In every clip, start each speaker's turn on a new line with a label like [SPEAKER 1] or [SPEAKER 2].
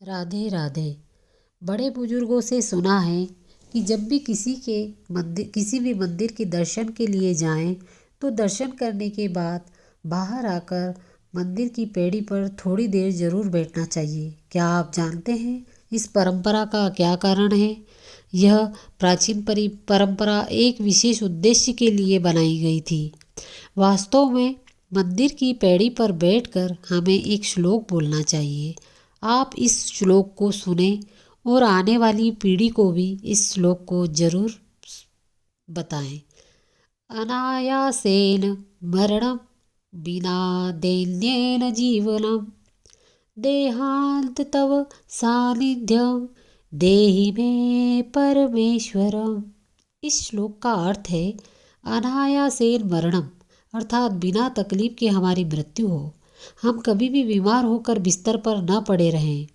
[SPEAKER 1] राधे राधे। बड़े बुजुर्गों से सुना है कि जब भी किसी भी मंदिर के दर्शन के लिए जाएं तो दर्शन करने के बाद बाहर आकर मंदिर की पैड़ी पर थोड़ी देर जरूर बैठना चाहिए। क्या आप जानते हैं इस परंपरा का क्या कारण है? यह प्राचीन परंपरा एक विशेष उद्देश्य के लिए बनाई गई थी। वास्तव में मंदिर की पैड़ी पर बैठकर हमें एक श्लोक बोलना चाहिए। आप इस श्लोक को सुने और आने वाली पीढ़ी को भी इस श्लोक को जरूर बताएं। अनायासेन मरणं विना दैन्येन जीवनं देहांत तव सानिध्यं देहि मे परमेश्वरम। इस श्लोक का अर्थ है अनायासेन मरणम अर्थात बिना तकलीफ के हमारी मृत्यु हो। हम कभी भी बीमार होकर बिस्तर पर न पड़े रहें,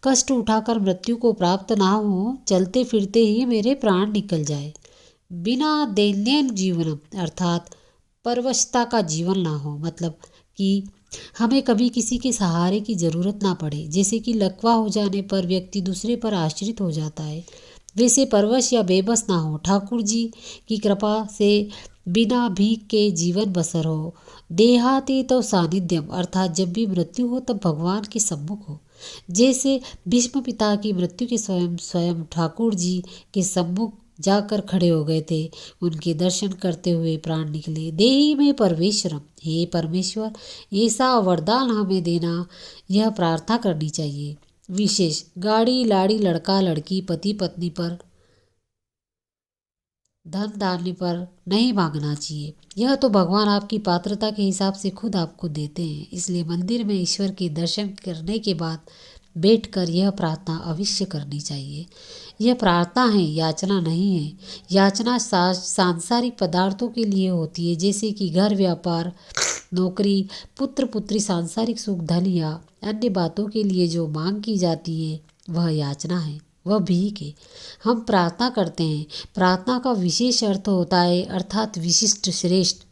[SPEAKER 1] कष्ट उठाकर मृत्यु को प्राप्त ना हो, चलते फिरते ही मेरे प्राण निकल जाए। बिना दैन्येन जीवनम अर्थात परवशता का जीवन ना हो, मतलब कि हमें कभी किसी के सहारे की ज़रूरत ना पड़े। जैसे कि लकवा हो जाने पर व्यक्ति दूसरे पर आश्रित हो जाता है, वैसे परवश या बेबस ना हो। ठाकुर जी की कृपा से बिना भीख के जीवन बसर हो। देहाती तो सानिध्यम अर्थात जब भी मृत्यु हो तब भगवान के सम्मुख हो। जैसे भीष्म पिता की मृत्यु के स्वयं ठाकुर जी के सम्मुख जाकर खड़े हो गए थे, उनके दर्शन करते हुए प्राण निकले। देहि में परमेश्वरम, हे परमेश्वर ऐसा वरदान हमें देना, यह प्रार्थना करनी चाहिए। विशेष गाड़ी लाड़ी लड़का लड़की पति पत्नी पर धन दान पर नहीं मांगना चाहिए। यह तो भगवान आपकी पात्रता के हिसाब से खुद आपको देते हैं। इसलिए मंदिर में ईश्वर के दर्शन करने के बाद बैठकर यह प्रार्थना अवश्य करनी चाहिए। यह प्रार्थना है, याचना नहीं है। याचना सांसारिक पदार्थों के लिए होती है, जैसे कि घर, व्यापार, नौकरी, पुत्र पुत्री, सांसारिक सुख, धन या अन्य बातों के लिए जो मांग की जाती है वह याचना है, वह भीख है। हम प्रार्थना करते हैं। प्रार्थना का विशेष अर्थ होता है अर्थात विशिष्ट, श्रेष्ठ,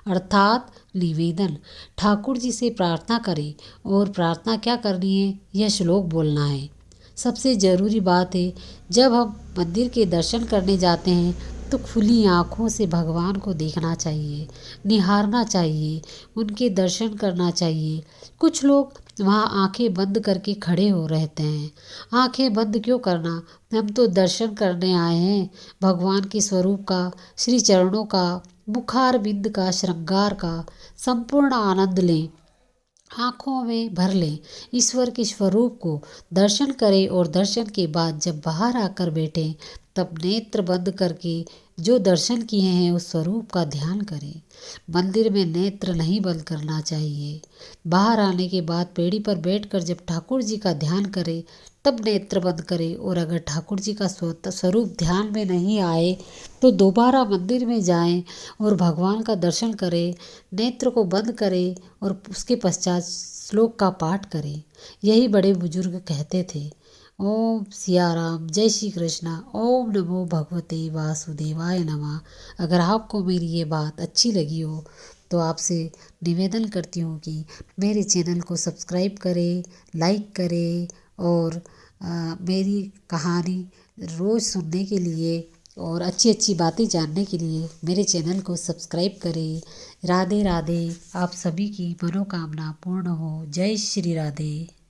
[SPEAKER 1] अर्थात निवेदन। ठाकुर जी से प्रार्थना करें। और प्रार्थना क्या करनी है? यह श्लोक बोलना है। सबसे ज़रूरी बात है, जब हम मंदिर के दर्शन करने जाते हैं तो खुली आँखों से भगवान को देखना चाहिए, निहारना चाहिए, उनके दर्शन करना चाहिए। कुछ लोग वहाँ आंखें बंद करके खड़े हो रहते हैं। आंखें बंद क्यों करना? हम तो दर्शन करने आए हैं भगवान के स्वरूप का, श्री चरणों का, मुखार बिंद का, श्रृंगार का संपूर्ण आनंद लें, आँखों में भर लें, ईश्वर के स्वरूप को दर्शन करें। और दर्शन के बाद जब बाहर आकर बैठें तब नेत्र बंद करके जो दर्शन किए हैं उस स्वरूप का ध्यान करें। मंदिर में नेत्र नहीं बंद करना चाहिए। बाहर आने के बाद पेड़ी पर बैठकर जब ठाकुर जी का ध्यान करें तब नेत्र बंद करें। और अगर ठाकुर जी का स्वरूप ध्यान में नहीं आए तो दोबारा मंदिर में जाएं और भगवान का दर्शन करें, नेत्र को बंद करें और उसके पश्चात श्लोक का पाठ करें। यही बड़े बुजुर्ग कहते थे। ओम सिया राम, जय श्री कृष्णा, ओम नमो भगवते वासुदेवाय नमः। अगर आपको मेरी ये बात अच्छी लगी हो तो आपसे निवेदन करती हूँ कि मेरे चैनल को सब्सक्राइब करें, लाइक करें और मेरी कहानी रोज़ सुनने के लिए और अच्छी अच्छी बातें जानने के लिए मेरे चैनल को सब्सक्राइब करें। राधे राधे। आप सभी की मनोकामना पूर्ण हो। जय श्री राधे।